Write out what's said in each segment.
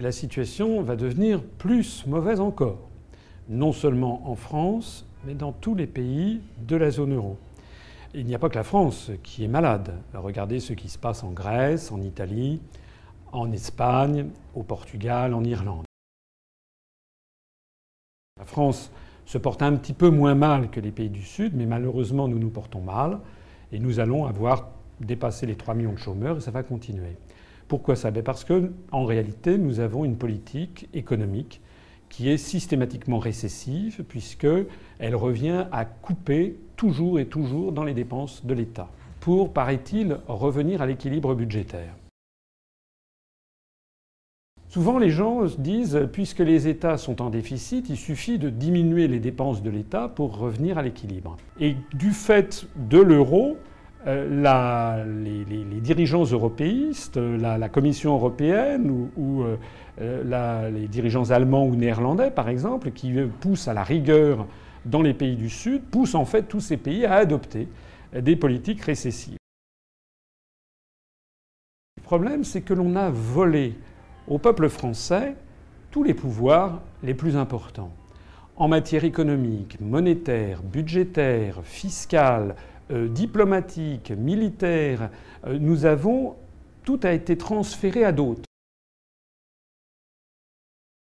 la situation va devenir plus mauvaise encore. Non seulement en France, mais dans tous les pays de la zone euro. Il n'y a pas que la France qui est malade. Regardez ce qui se passe en Grèce, en Italie, en Espagne, au Portugal, en Irlande. La France se porte un petit peu moins mal que les pays du Sud, mais malheureusement nous nous portons mal et nous allons avoir dépassé les 3 millions de chômeurs et ça va continuer. Pourquoi ça? Parce qu'en réalité nous avons une politique économique qui est systématiquement récessive puisqu'elle revient à couper toujours et toujours dans les dépenses de l'État pour, paraît-il, revenir à l'équilibre budgétaire. Souvent les gens se disent puisque les États sont en déficit, il suffit de diminuer les dépenses de l'État pour revenir à l'équilibre. Et du fait de l'euro, les dirigeants européistes, la Commission européenne ou les dirigeants allemands ou néerlandais, par exemple, qui poussent à la rigueur dans les pays du Sud, poussent en fait tous ces pays à adopter des politiques récessives. Le problème, c'est que l'on a volé au peuple français tous les pouvoirs les plus importants. En matière économique, monétaire, budgétaire, fiscale, diplomatique, militaire, tout a été transféré à d'autres.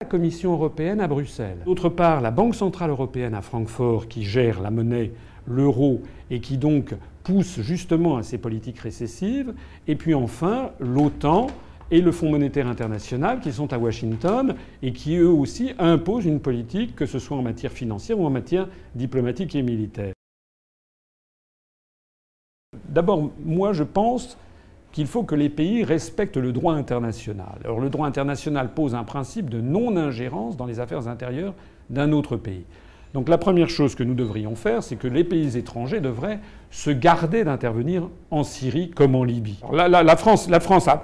La Commission européenne à Bruxelles. D'autre part, la Banque centrale européenne à Francfort qui gère la monnaie, l'euro, et qui donc pousse justement à ces politiques récessives. Et puis enfin, l'OTAN et le Fonds monétaire international qui sont à Washington et qui eux aussi imposent une politique, que ce soit en matière financière ou en matière diplomatique et militaire. D'abord, moi je pense qu'il faut que les pays respectent le droit international. Alors le droit international pose un principe de non-ingérence dans les affaires intérieures d'un autre pays. Donc la première chose que nous devrions faire, c'est que les pays étrangers devraient se garder d'intervenir en Syrie comme en Libye. La France,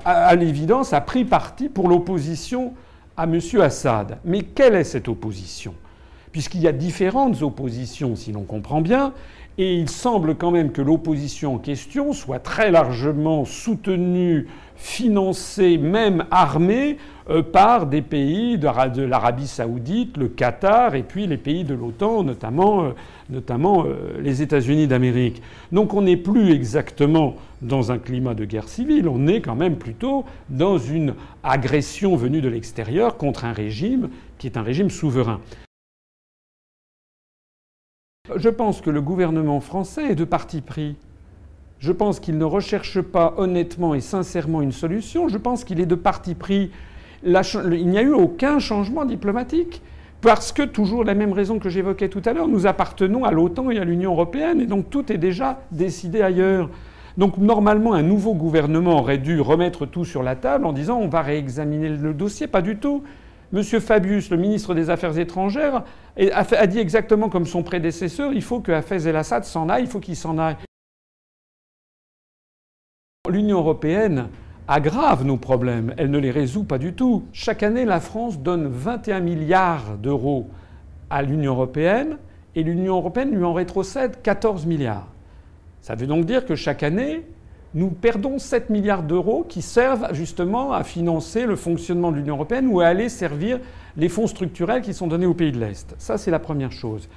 à l'évidence, a pris parti pour l'opposition à M. Assad. Mais quelle est cette opposition? Puisqu'il y a différentes oppositions, si l'on comprend bien, et il semble quand même que l'opposition en question soit très largement soutenue, financée, même armée par des pays de l'Arabie saoudite, le Qatar et puis les pays de l'OTAN, notamment les États-Unis d'Amérique. Donc on n'est plus exactement dans un climat de guerre civile, on est quand même plutôt dans une agression venue de l'extérieur contre un régime qui est un régime souverain. Je pense que le gouvernement français est de parti pris. Je pense qu'il ne recherche pas honnêtement et sincèrement une solution. Je pense qu'il est de parti pris. Il n'y a eu aucun changement diplomatique. Parce que, toujours la même raison que j'évoquais tout à l'heure, nous appartenons à l'OTAN et à l'Union européenne. Et donc tout est déjà décidé ailleurs. Donc normalement, un nouveau gouvernement aurait dû remettre tout sur la table en disant on va réexaminer le dossier. Pas du tout. M. Fabius, le ministre des Affaires étrangères, a dit exactement comme son prédécesseur, il faut que Hafez el-Assad s'en aille, il faut qu'il s'en aille. L'Union européenne aggrave nos problèmes, elle ne les résout pas du tout. Chaque année, la France donne 21 milliards d'euros à l'Union européenne et l'Union européenne lui en rétrocède 14 milliards. Ça veut donc dire que chaque année, nous perdons 7 milliards d'euros qui servent justement à financer le fonctionnement de l'Union européenne ou à aller servir les fonds structurels qui sont donnés aux pays de l'Est. Ça, c'est la première chose.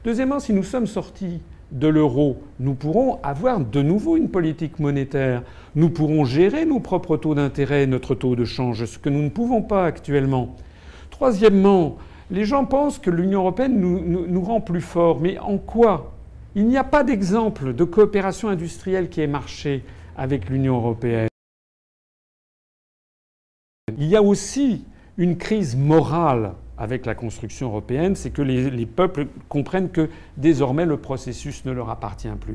Deuxièmement, si nous sommes sortis de l'euro, nous pourrons avoir de nouveau une politique monétaire. Nous pourrons gérer nos propres taux d'intérêt, notre taux de change, ce que nous ne pouvons pas actuellement. Troisièmement, les gens pensent que l'Union européenne nous rend plus forts. Mais en quoi? Il n'y a pas d'exemple de coopération industrielle qui ait marché avec l'Union européenne. Il y a aussi une crise morale avec la construction européenne, c'est que les peuples comprennent que désormais le processus ne leur appartient plus.